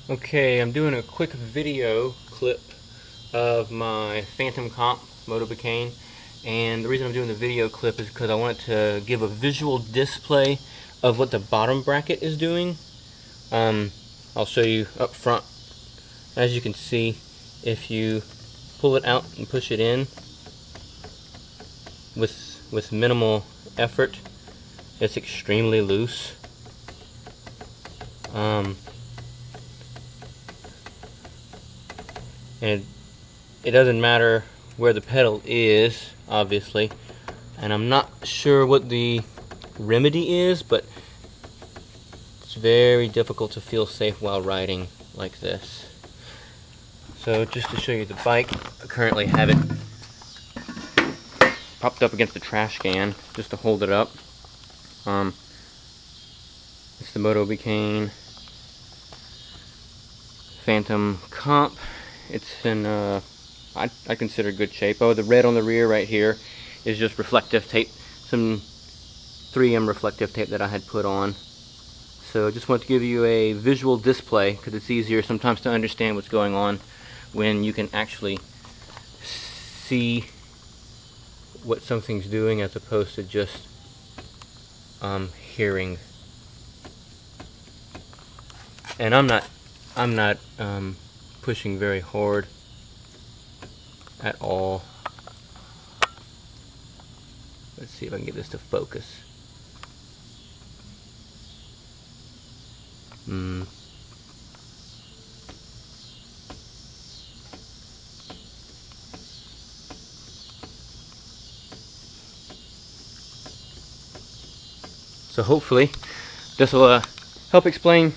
Okay, I'm doing a quick video clip of my Fantom Comp Motobecane, and the reason I'm doing the video clip is because I wanted to give a visual display of what the bottom bracket is doing. I'll show you up front. As you can see, if you pull it out and push it in with minimal effort, it's extremely loose. And it doesn't matter where the pedal is, obviously, and I'm not sure what the remedy is, but it's very difficult to feel safe while riding like this. So just to show you the bike, I currently have it propped up against the trash can just to hold it up. It's the Motobecane Fantom Comp. It's in I consider good shape. Oh, the red on the rear right here is just reflective tape, some 3M reflective tape that I had put on. So I just want to give you a visual display because it's easier sometimes to understand what's going on when you can actually see what something's doing as opposed to just hearing. And I'm not pushing very hard at all. Let's see if I can get this to focus. So hopefully this will help explain